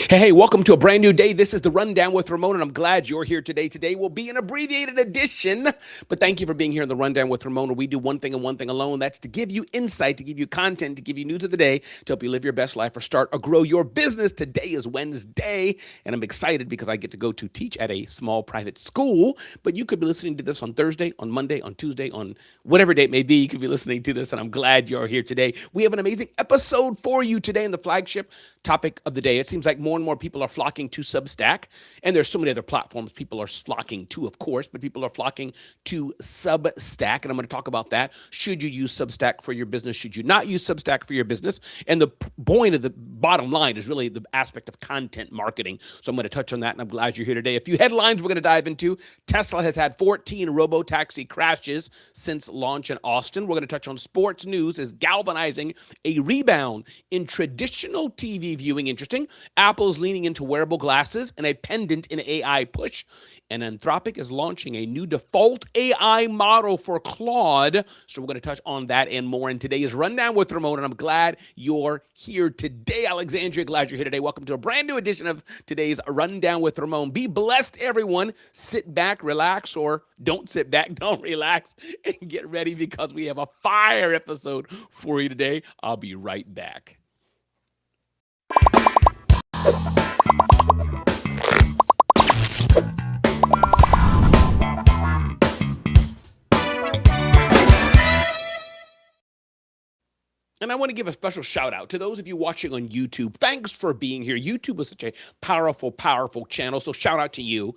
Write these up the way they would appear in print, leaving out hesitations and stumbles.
Hey, welcome to a brand new day. This is the Rundown with Ramon, and I'm glad you're here today. Today will be an abbreviated edition, but thank you for being here in the Rundown with Ramon, where we do one thing and one thing alone. That's to give you insight, to give you content, to give you news of the day, to help you live your best life or start or grow your business. Today is Wednesday, and I'm excited because I get to go to teach at a small private school, but you could be listening to this on Thursday, on Monday, on Tuesday, on whatever day it may be. You could be listening to this, and I'm glad you're here today. We have an amazing episode for you today in the flagship topic of the day. It seems like more and more people are flocking to Substack, and there's so many other platforms people are flocking to, of course, but people are flocking to Substack, and I'm going to talk about that. Should you use Substack for your business? Should you not use Substack for your business? And the point of the bottom line is really the aspect of content marketing. So I'm going to touch on that, and I'm glad you're here today. A few headlines we're going to dive into. Tesla has had 14 robo-taxi crashes since launch in Austin. We're going to touch on sports news is galvanizing a rebound in traditional TV viewing. Interesting. Apple's leaning into wearable glasses and a pendant in AI push. And Anthropic is launching a new default AI model for Claude. So we're going to touch on that and more in today's Rundown with Ramon. And I'm glad you're here today, Alexandria. Glad you're here today. Welcome to a brand new edition of today's Rundown with Ramon. Be blessed, everyone. Sit back, relax, or don't sit back, don't relax, and get ready because we have a fire episode for you today. I'll be right back. And I want to give a special shout out to those of you watching on YouTube. Thanks for being here. YouTube is such a powerful, powerful channel. So shout out to you.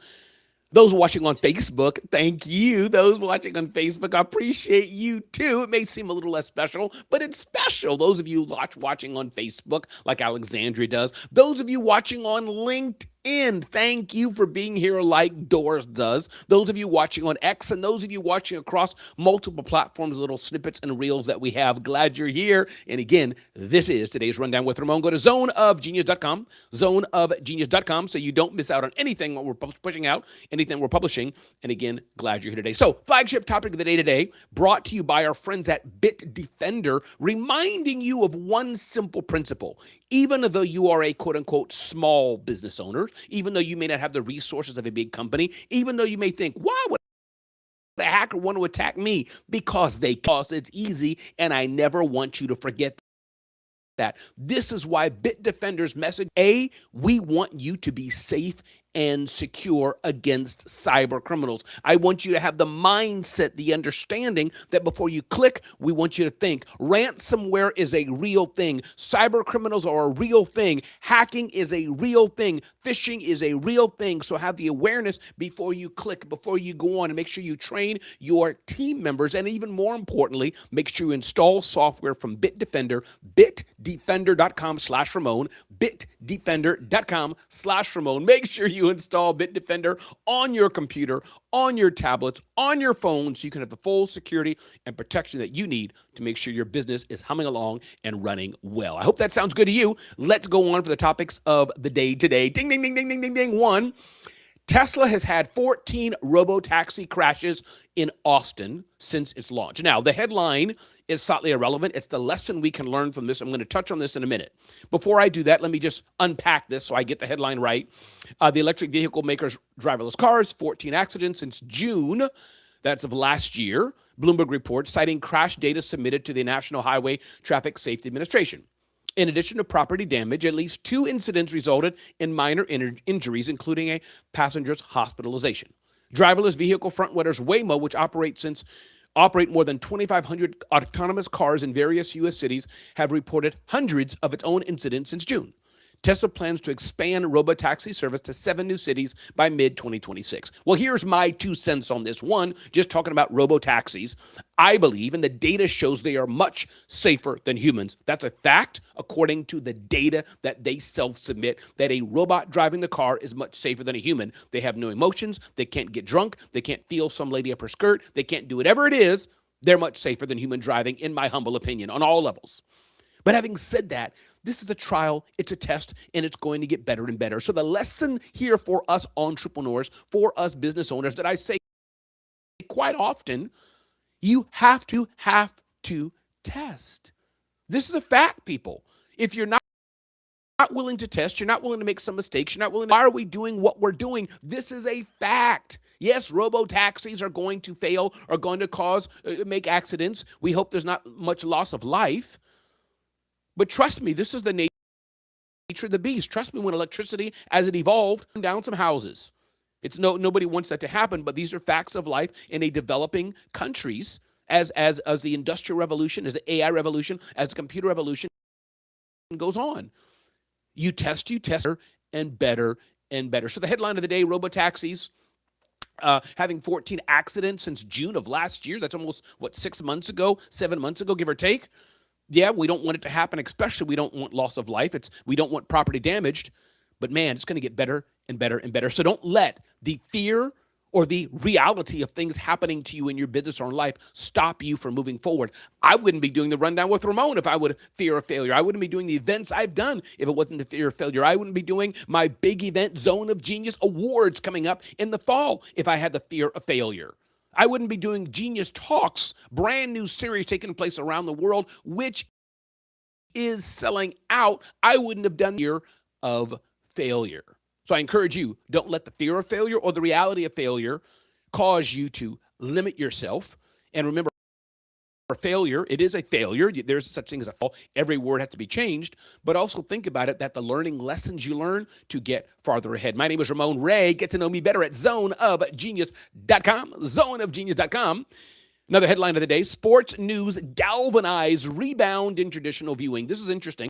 Those watching on Facebook, thank you. Those watching on Facebook, I appreciate you too. It may seem a little less special, but it's special. Those of you watching on Facebook, like Alexandria does. Those of you watching on LinkedIn, thank you for being here like Doris does. Those of you watching on X and those of you watching across multiple platforms, little snippets and reels that we have, glad you're here. And again, this is today's Rundown with Ramon. Go to zoneofgenius.com, zoneofgenius.com, so you don't miss out on anything what we're pushing out, anything we're publishing. And again, glad you're here today. So, flagship topic of the day today, brought to you by our friends at Bitdefender, reminding you of one simple principle. Even though you are a quote-unquote small business owner, even though you may not have the resources of a big company, even though you may think, why would the hacker want to attack me? Because it's easy, and I never want you to forget that. This is why Bitdefender's message, we want you to be safe and secure against cyber criminals. I want you to have the mindset, the understanding that before you click, we want you to think ransomware is a real thing. Cyber criminals are a real thing. Hacking is a real thing. Phishing is a real thing. So have the awareness before you click, before you go on, and make sure you train your team members. And even more importantly, make sure you install software from Bitdefender, bitdefender.com/Ramon, bitdefender.com/Ramon. Make sure you install Bitdefender on your computer, on your tablets, on your phone, so you can have the full security and protection that you need to make sure your business is humming along and running well. I hope that sounds good to you. Let's go on for the topics of the day today. Ding, ding, ding, ding, ding, ding, ding. One, Tesla has had 14 robo-taxi crashes in Austin since its launch. Now, the headline is slightly irrelevant. It's the lesson we can learn from this. I'm going to touch on this in a minute. Before I do that, let me just unpack this so I get the headline right. The electric vehicle makers' driverless cars, 14 accidents since June. That's of last year. Bloomberg reports citing crash data submitted to the National Highway Traffic Safety Administration. In addition to property damage, at least 2 incidents resulted in minor injuries, including a passenger's hospitalization. Driverless vehicle frontrunners Waymo, which operate more than 2,500 autonomous cars in various U.S. cities, have reported hundreds of its own incidents since June. Tesla plans to expand robotaxi service to 7 new cities by mid-2026. Well, here's my 2 cents on this. One, just talking about robotaxis, I believe, and the data shows they are much safer than humans. That's a fact, according to the data that they self-submit, that a robot driving the car is much safer than a human. They have no emotions. They can't get drunk. They can't feel some lady up her skirt. They can't do whatever it is. They're much safer than human driving, in my humble opinion, on all levels. But having said that, this is a trial, it's a test, and it's going to get better and better. So the lesson here for us entrepreneurs, for us business owners, that I say quite often, you have to test. This is a fact, people. If you're not not willing to test. You're not willing to make some mistakes. You're not willing to. Why are we doing what we're doing? This is a fact. Yes, robo-taxis are going to fail, are going to cause, make accidents. We hope there's not much loss of life. But trust me, this is the nature of the beast. Trust me, when electricity, as it evolved, turned down some houses. It's nobody wants that to happen, but these are facts of life in a developing countries as the industrial revolution, as the AI revolution, as the computer revolution goes on. You test, and better and better. So the headline of the day, robotaxis having 14 accidents since June of last year. That's almost, 7 months ago, give or take. Yeah, we don't want it to happen, especially we don't want loss of life. We don't want property damaged. But man, it's going to get better and better and better. So don't let the fear or the reality of things happening to you in your business or in life stop you from moving forward. I wouldn't be doing the rundown with Ramon if I would fear of failure. I wouldn't be doing the events I've done if it wasn't the fear of failure. I wouldn't be doing my big event Zone of Genius Awards coming up in the fall if I had the fear of failure. I wouldn't be doing Genius Talks, brand new series taking place around the world, which is selling out. I wouldn't have done the fear of failure. So I encourage you, don't let the fear of failure or the reality of failure cause you to limit yourself. And remember, for failure, it is a failure. There's such thing as a fall. Every word has to be changed. But also think about it, that the learning lessons you learn to get farther ahead. My name is Ramon Ray. Get to know me better at zoneofgenius.com, zoneofgenius.com. Another headline of the day, sports news galvanize rebound in traditional viewing. This is interesting.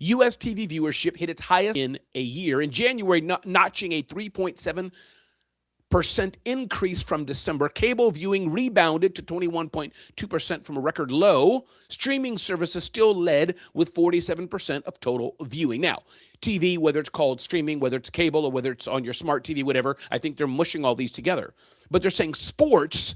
U.S. TV viewership hit its highest in a year. In January, notching a 3.7% increase from December. Cable viewing rebounded to 21.2% from a record low. Streaming services still led with 47% of total viewing. Now, TV, whether it's called streaming, whether it's cable, or whether it's on your smart TV, whatever, I think they're mushing all these together. But they're saying sports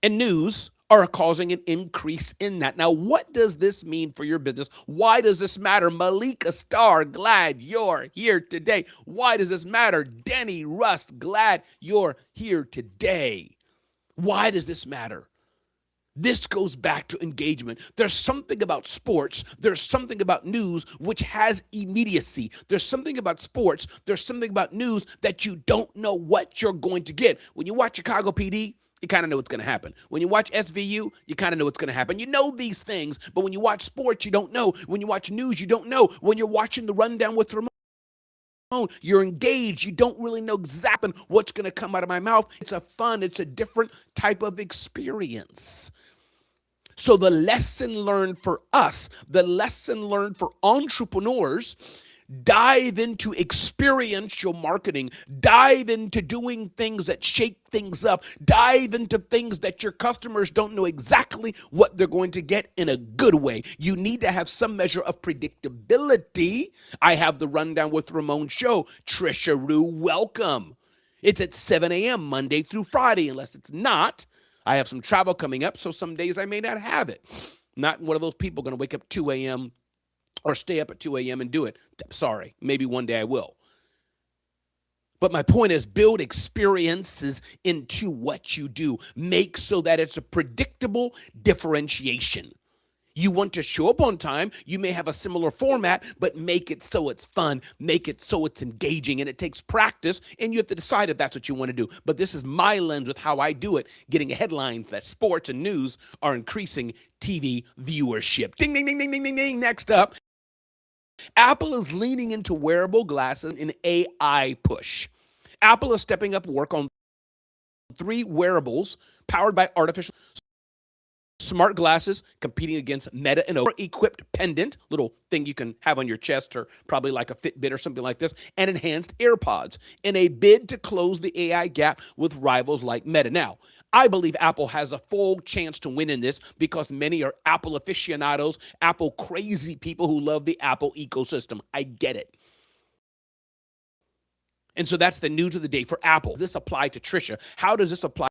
and news are causing an increase in that. Now, what does this mean for your business? Why does this matter? Malika Starr, glad you're here today. Why does this matter? Denny Rust, glad you're here today. Why does this matter? This goes back to engagement. There's something about sports, there's something about news which has immediacy. There's something about sports, there's something about news that you don't know what you're going to get. When you watch Chicago PD, you kind of know what's going to happen. When you watch SVU, you kind of know what's going to happen. You know these things, but when you watch sports, you don't know. When you watch news, you don't know. When you're watching the rundown with Ramon, you're engaged. You don't really know exactly what's going to come out of my mouth. It's a different type of experience. So the lesson learned for us, the lesson learned for entrepreneurs, dive into experiential marketing, dive into doing things that shake things up, dive into things that your customers don't know exactly what they're going to get in a good way. You need to have some measure of predictability. I have the Rundown with Ramon show. Trisha Rue, welcome. It's at 7 a.m. Monday through Friday, unless it's not. I have some travel coming up, so some days I may not have it. Not one of those people going to wake up 2 a.m. or stay up at 2 a.m. and do it. Sorry, maybe one day I will. But my point is, build experiences into what you do. Make so that it's a predictable differentiation. You want to show up on time, you may have a similar format, but make it so it's fun, make it so it's engaging, and it takes practice, and you have to decide if that's what you want to do. But this is my lens with how I do it, getting a headline that sports and news are increasing TV viewership. Ding, ding, ding, ding, ding, ding, ding. Next up, Apple is leaning into wearable glasses in AI push. Apple is stepping up work on 3 wearables powered by artificial smart glasses, competing against Meta and equipped pendant, little thing you can have on your chest, or probably like a Fitbit or something like this, and enhanced AirPods in a bid to close the AI gap with rivals like Meta. Now, I believe Apple has a full chance to win in this because many are Apple aficionados, Apple crazy people who love the Apple ecosystem. I get it. And so that's the news of the day for Apple. Does this apply to Trisha? How does this apply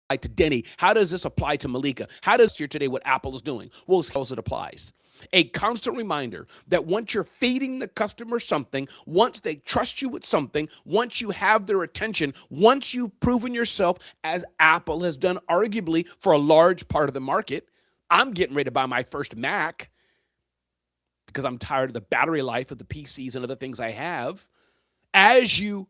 to Denny? How does this apply to Malika? How does here today what Apple is doing? Well, it applies. A constant reminder that once you're feeding the customer something, once they trust you with something, once you have their attention, once you've proven yourself, as Apple has done arguably for a large part of the market, I'm getting ready to buy my first Mac because I'm tired of the battery life of the PCs and other things I have. As you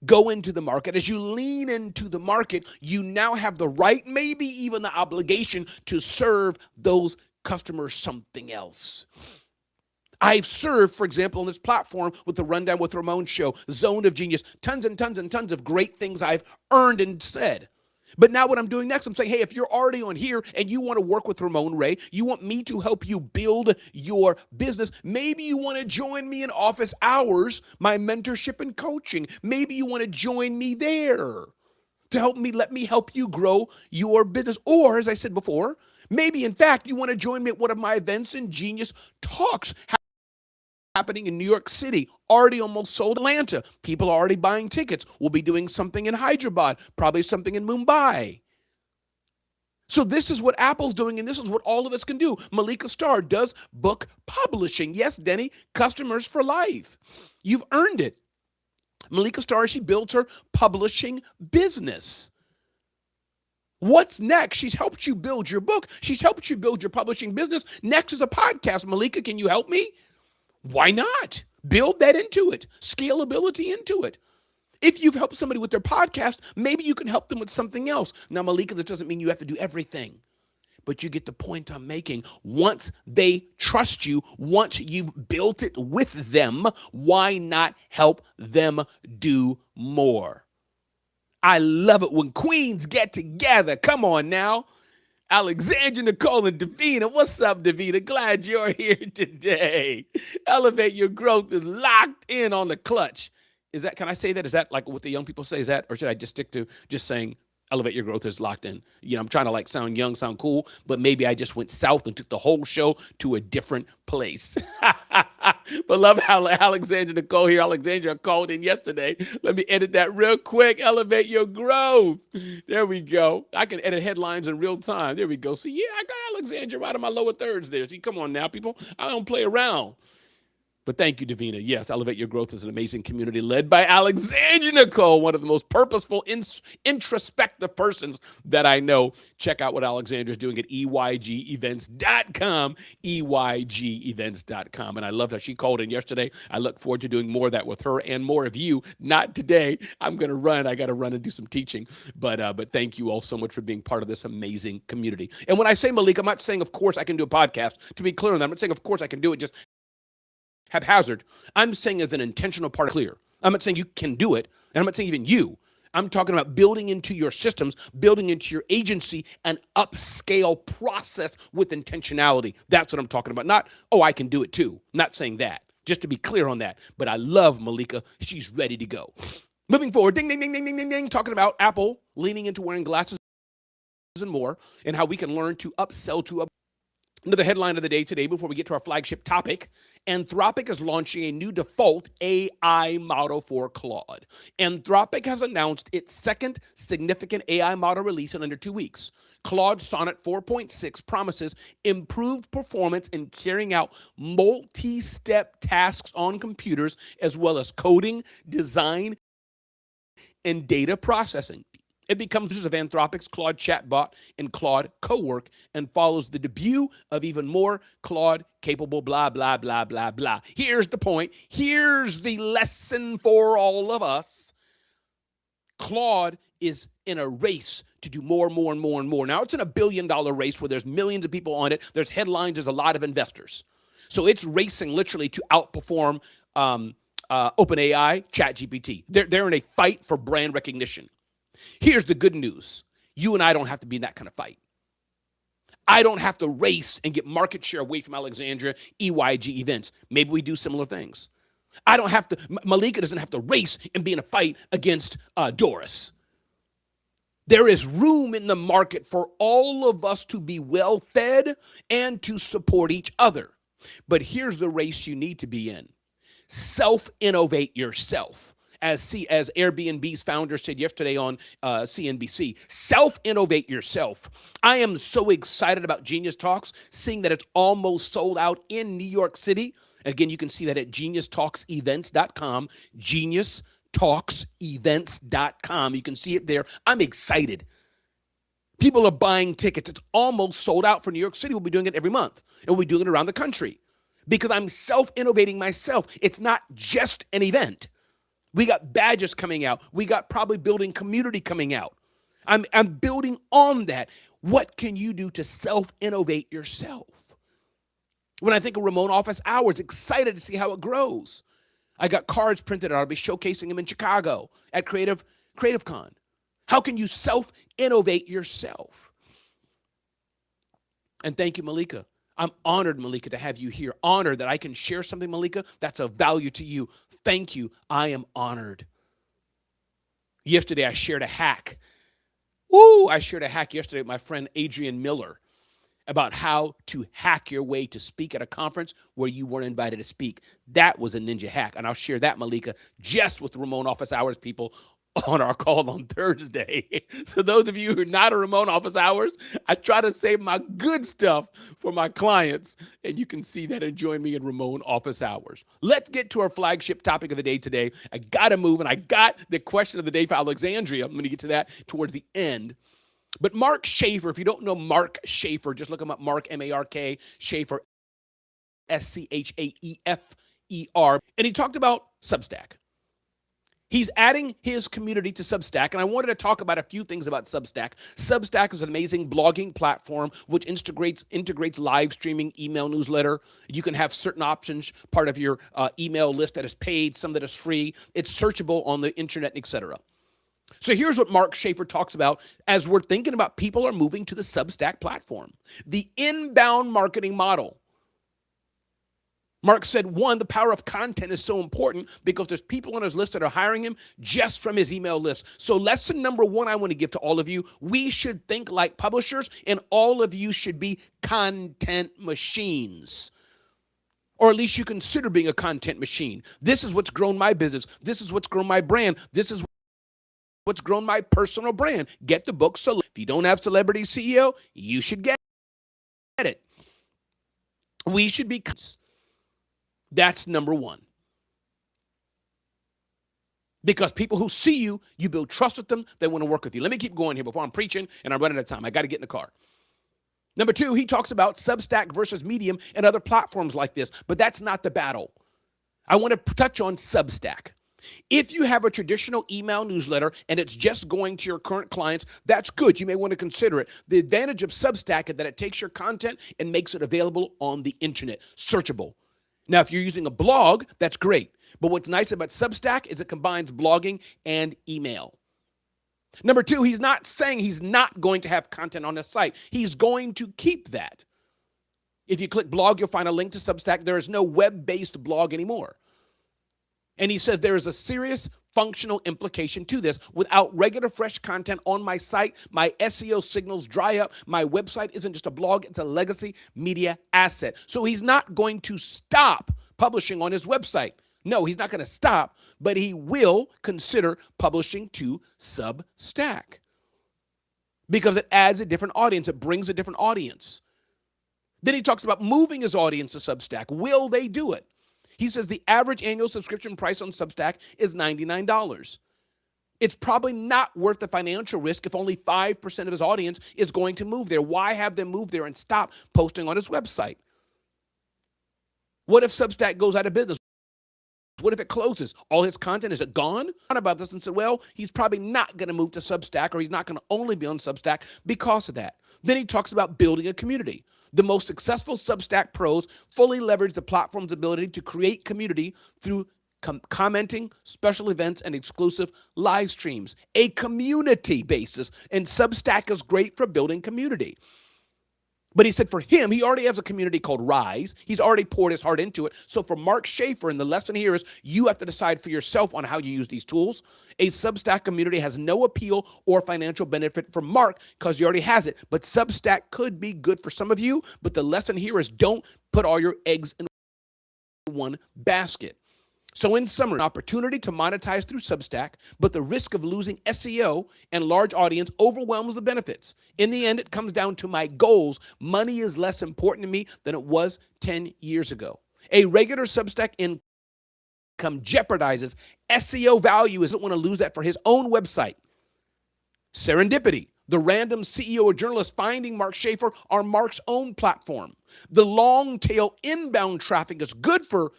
go into the market, as you lean into the market, you now have the right, maybe even the obligation to serve those customers something else. I've served, for example, on this platform with the Rundown with Ramon Show, Zone of Genius, tons and tons and tons of great things I've earned and said. But now what I'm doing next, I'm saying, hey, if you're already on here and you want to work with Ramon Ray, you want me to help you build your business, maybe you want to join me in office hours, my mentorship and coaching. Maybe you want to join me there to help me, let me help you grow your business. Or, as I said before, maybe, in fact, you want to join me at one of my events in Genius Talks happening in New York City, already almost sold. Atlanta, people are already buying tickets. We'll be doing something in Hyderabad, probably something in Mumbai. So this is what Apple's doing, and this is what all of us can do. Malika Starr does book publishing. Yes, Denny, customers for life. You've earned it. Malika Starr, she built her publishing business. What's next? She's helped you build your book. She's helped you build your publishing business. Next is a podcast. Malika, can you help me? Why not? Build that into it. Scalability into it. If you've helped somebody with their podcast, maybe you can help them with something else. Now, Malika, that doesn't mean you have to do everything, but you get the point I'm making. Once they trust you, once you've built it with them, why not help them do more? I love it when queens get together. Come on now. Alexandra, Nicole, and Davina. What's up, Davina? Glad you're here today. Elevate Your Growth is locked in on the clutch. Is that, can I say that? Is that like what the young people say? Is that, or should I just stick to just saying Elevate Your Growth is locked in? You know, I'm trying to like sound young, sound cool, but maybe I just went south and took the whole show to a different place. But love how Alexandra Nicole here. Alexandra called in yesterday. Let me edit that real quick. Elevate Your Growth. There we go. I can edit headlines in real time. There we go. See, yeah, I got Alexandra right in my lower thirds there. See, come on now, people. I don't play around. But thank you, Davina. Yes, Elevate Your Growth is an amazing community led by Alexandra Nicole, one of the most purposeful, introspective persons that I know. Check out what Alexandra's doing at EYGEvents.com, EYGEvents.com. And I love that she called in yesterday. I look forward to doing more of that with her and more of you. Not today. I'm going to run. I got to run and do some teaching. But thank you all so much for being part of this amazing community. And when I say, Malik, I'm not saying, of course, I can do a podcast. To be clear on that, I'm not saying, of course, I can do it just haphazard. I'm saying as an intentional part of clear. I'm not saying you can do it, and I'm not saying even you. I'm talking about building into your systems, building into your agency, an upscale process with intentionality. That's what I'm talking about. Not, oh, I can do it too. I'm not saying that. Just to be clear on that. But I love Malika. She's ready to go. Moving forward, ding, ding, ding, ding, ding, ding, ding, talking about Apple leaning into wearing glasses and more, and how we can learn to upsell to another headline of the day today before we get to our flagship topic. Anthropic is launching a new default AI model for Claude. Anthropic has announced its second significant AI model release in under 2 weeks. Claude Sonnet 4.6 promises improved performance in carrying out multi-step tasks on computers, as well as coding, design, and data processing. It becomes users of Anthropic's Claude chatbot and Claude Cowork and follows the debut of even more Claude-capable blah, blah, blah, blah, blah. Here's the point. Here's the lesson for all of us. Claude is in a race to do more, more, and more, and more. Now, it's in a billion-dollar race where there's millions of people on it. There's headlines. There's a lot of investors. So it's racing literally to outperform OpenAI, ChatGPT. They're in a fight for brand recognition. Here's the good news. You and I don't have to be in that kind of fight. I don't have to race and get market share away from Alexandria, EYG Events. Maybe we do similar things. I don't have to, Malika doesn't have to race and be in a fight against Doris. There is room in the market for all of us to be well fed and to support each other. But here's the race you need to be in. Self-innovate yourself. As Airbnb's founder said yesterday on CNBC, self-innovate yourself. I am so excited about Genius Talks, seeing that it's almost sold out in New York City. Again, you can see that at geniustalksevents.com, geniustalksevents.com. You can see it there. I'm excited. People are buying tickets. It's almost sold out for New York City. We'll be doing it every month, and we'll be doing it around the country. because I'm self-innovating myself. It's not just an event. We got badges coming out. We got probably building community coming out. I'm building on that. What can you do to self-innovate yourself? When I think of Ramon Office Hours, excited to see how it grows. I got cards printed out. I'll be showcasing them in Chicago at Creative Con. How can you self-innovate yourself? And thank you, Malika. I'm honored, Malika, to have you here. Honored that I can share something, Malika, that's of value to you. Thank you. I am honored. Yesterday, I shared a hack. I shared a hack yesterday with my friend Adrian Miller about how to hack your way to speak at a conference where you weren't invited to speak. That was a ninja hack. And I'll share that, Malika, just with the Ramon Office Hours people on our call on Thursday. So those of you who are not a Ramon Office Hours, I try to save my good stuff for my clients, and you can see that and join me in Ramon Office Hours. Let's get to our flagship topic of the day today. I got to move, and I got the question of the day for Alexandria. I'm going to get to that towards the end. But Mark Schaefer, if you don't know Mark Schaefer, just look him up, Mark, M-A-R-K, Schaefer, S-C-H-A-E-F-E-R, and he talked about Substack. He's adding his community to Substack, and I wanted to talk about a few things about Substack. Substack is an amazing blogging platform which integrates live streaming, email newsletter. You can have certain options, part of your email list that is paid, some that is free. It's searchable on the internet, etc. So here's what Mark Schaefer talks about as we're thinking about people are moving to the Substack platform. The inbound marketing model. Mark said, one, the power of content is so important because there's people on his list that are hiring him just from his email list. So lesson number one I want to give to all of you, we should think like publishers, and all of you should be content machines. Or at least you consider being a content machine. This is what's grown my business. This is what's grown my brand. This is what's grown my personal brand. Get the book. So if you don't have Celebrity CEO, you should get it. We should be. That's number one. Because people who see you, you build trust with them, they want to work with you. Let me keep going here before I'm preaching and I'm running out of time. I got to get in the car. Number two, he talks about Substack versus Medium and other platforms like this, but that's not the battle. I want to touch on Substack. If you have a traditional email newsletter and it's just going to your current clients, that's good. You may want to consider it. The advantage of Substack is that it takes your content and makes it available on the internet, searchable. Now, if you're using a blog, that's great. But what's nice about Substack is it combines blogging and email. Number two, he's not saying he's not going to have content on his site. He's going to keep that. If you click blog, you'll find a link to Substack. There is no web-based blog anymore. And he said there is a serious functional implication to this. Without regular fresh content on my site, my SEO signals dry up. My website isn't just a blog, it's a legacy media asset. So he's not going to stop publishing on his website. No, he's not going to stop, but he will consider publishing to Substack because it adds a different audience. It brings a different audience. Then he talks about moving his audience to Substack. Will they do it? He says the average annual subscription price on Substack is $99. It's probably not worth the financial risk if only 5% of his audience is going to move there. Why have them move there and stop posting on his website? What if Substack goes out of business? What if it closes? All his content, is it gone? I thought about this and said, well, he's probably not going to move to Substack, or he's not going to only be on Substack because of that. Then he talks about building a community. The most successful Substack pros fully leverage the platform's ability to create community through commenting, special events, and exclusive live streams. A community basis, and Substack is great for building community. But he said for him, he already has a community called Rise. He's already poured his heart into it. So for Mark Schaefer, and the lesson here is you have to decide for yourself on how you use these tools. A Substack community has no appeal or financial benefit for Mark because he already has it. But Substack could be good for some of you. But the lesson here is don't put all your eggs in one basket. So in summary, an opportunity to monetize through Substack, but the risk of losing SEO and large audience overwhelms the benefits. In the end, it comes down to my goals. Money is less important to me than it was 10 years ago. A regular Substack income jeopardizes SEO value. He doesn't want to lose that for his own website. Serendipity. The random CEO or journalist finding Mark Schaefer are Mark's own platform. The long tail inbound traffic is good for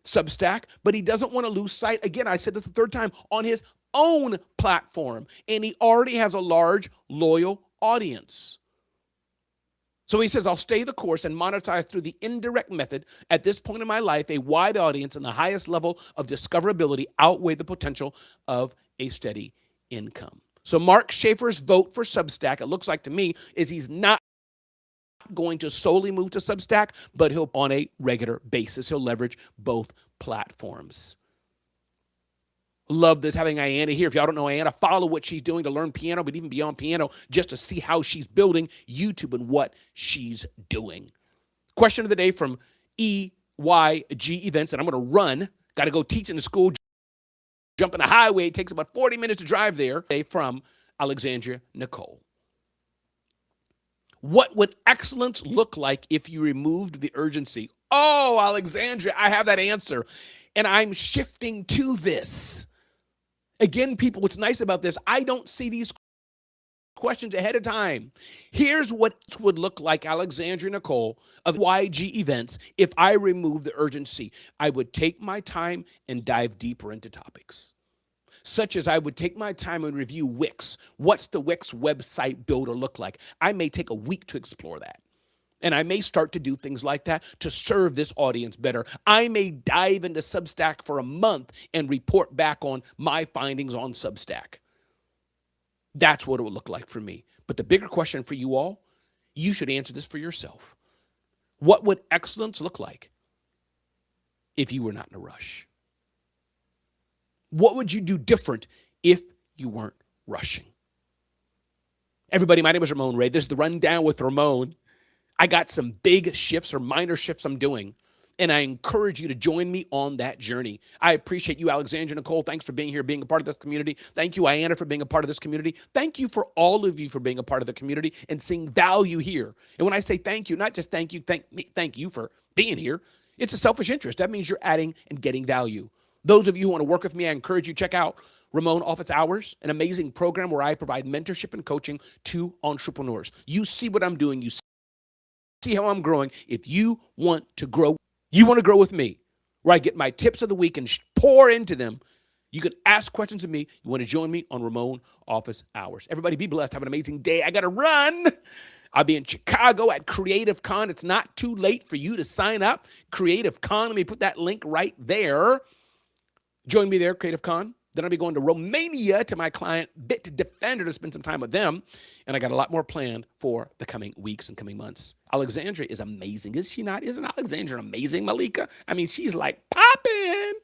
Substack, but he doesn't want to lose sight. Again, I said this the third time, on his own platform. And he already has a large, loyal audience. So he says, I'll stay the course and monetize through the indirect method. At this point in my life, a wide audience and the highest level of discoverability outweigh the potential of a steady income. So Mark Schaefer's vote for Substack, it looks like to me, is he's not going to solely move to Substack, but he'll on a regular basis. He'll leverage both platforms. Love this, having Ayanna here. If y'all don't know Ayanna, follow what she's doing to learn piano, but even beyond piano, just to see how she's building YouTube and what she's doing. Question of the day from EYG Events, and I'm going to run. Got to go teach in the school. Jump in the highway. It takes about 40 minutes to drive there. From Alexandria Nicole. What would excellence look like if you removed the urgency? Oh, Alexandria, I have that answer. And I'm shifting to this. Again, people, what's nice about this, I don't see these questions ahead of time. Here's what it would look like, Alexandria Nicole of YG Events, if I remove the urgency. I would take my time and dive deeper into topics, such as I would take my time and review Wix. What's the Wix website builder look like? I may take a week to explore that. And I may start to do things like that to serve this audience better. I may dive into Substack for a month and report back on my findings on Substack. That's what it would look like for me. But the bigger question for you all, you should answer this for yourself. What would excellence look like if you were not in a rush? What would you do different if you weren't rushing? Everybody, my name is Ramon Ray. This is the Rundown with Ramon. I got some big shifts or minor shifts I'm doing, and I encourage you to join me on that journey. I appreciate you, Alexandria Nicole. Thanks for being here, being a part of this community. Thank you, Ayanna, for being a part of this community. Thank you for all of you for being a part of the community and seeing value here. And when I say thank you, not just thank you for being here. It's a selfish interest. That means you're adding and getting value. Those of you who want to work with me, I encourage you to check out Ramon Office Hours, an amazing program where I provide mentorship and coaching to entrepreneurs. You see what I'm doing. You see how I'm growing. If you want to grow, you want to grow with me, where I get my tips of the week and pour into them. You can ask questions of me. You want to join me on Ramon Office Hours. Everybody be blessed. Have an amazing day. I got to run. I'll be in Chicago at Creative Con. It's not too late for you to sign up. Creative Con. Let me put that link right there. Join me there, Creative Con. Then I'll be going to Romania to my client, Bit Defender, to spend some time with them. And I got a lot more planned for the coming weeks and coming months. Alexandria is amazing. Is she not? Isn't Alexandria amazing, Malika? I mean, she's like popping.